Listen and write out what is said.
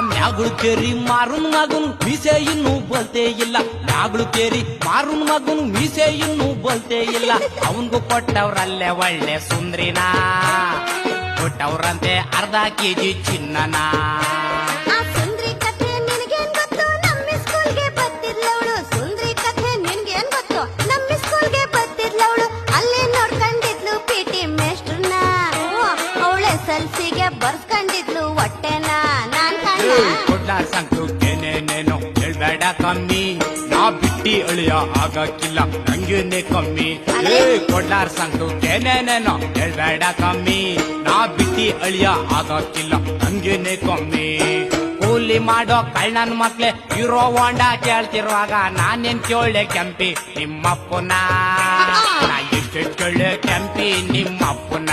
ಮ್ಯಾಗಳು ಕೇರಿ ಮಾರುನ್ ಮಗನ್ ಮೀಸೆ ಇನ್ನೂ ಬೋಲ್ತೇ ಇಲ್ಲ ಮ್ಯಾಗಳು ಕೇರಿ ಮಾರುನ್ ಮಗನ್ ಮೀಸೆ ಇನ್ನೂ ಬೋಲ್ತೇ ಇಲ್ಲ ಅವನ್ಗೂ ಕೊಟ್ಟವ್ರಲ್ಲೇ ಒಳ್ಳೆ ಸುಂದ್ರಿನ ಕೊಟ್ಟವ್ರಂತೆ ಅರ್ಧ ಕೆಜಿ ಚಿನ್ನನ ಆ ಸುಂದ್ರಿ ಕಥೆ ನಿನಗೇನ್ ಗೊತ್ತು ನಮ್ಮ ಸ್ಕೂಲ್ಗೆ ಬರ್ತಿದ್ಲವಳು ಸುಂದ್ರಿ ಕಥೆ ನಿನ್ಗೇನ್ ಗೊತ್ತು ನಮ್ಮ ಸ್ಕೂಲ್ಗೆ ಬರ್ತಿದ್ಲವಳು ಅಲ್ಲೇ ನೋಡ್ಕೊಂಡಿದ್ಲು ಪಿಟಿ ಮೇಸ್ಟ್ರನ್ನ ಅವಳೆ ಸೆಲ್ಸಿಗೆ ಬರ್ಸ್ಕೊಂಡಿದ್ಲು ಹೊಟ್ಟೆನ ನಾನ್ ಕಾಣ ಕೊಡ್ಲಾರ್ ಸಂತು ಏನೇನೇನೋ ಹೇಳ್ಬೇಡ ಕಮ್ಮಿ ನಾ ಬಿಟ್ಟಿ ಅಳಿಯ ಆಗಕ್ಕಿಲ್ಲ ನಂಗೇನೆ ಕಮ್ಮಿ ಕೊಡ್ಲಾರ್ ಸಂತು ಏನೇನೇನೋ ಹೇಳ್ಬೇಡ ಕಮ್ಮಿ ನಾ ಬಿಟ್ಟಿ ಅಳಿಯ ಆಗಕ್ಕಿಲ್ಲ ನಂಗೇನೆ ಕಮ್ಮಿ ಕೂಲಿ ಮಾಡೋ ಕಳ್ಳನ್ ಮಕ್ಳೆ ಇರೋ ಹೊಂಡ ಕೇಳ್ತಿರುವಾಗ ನಾನೇನ್ ಕೇಳೆ ಕೆಂಪಿ ನಿಮ್ಮಪ್ಪನ ನಾ ಎಷ್ಟು ಕೇಳೆ ಕೆಂಪಿ ನಿಮ್ಮಪ್ಪನ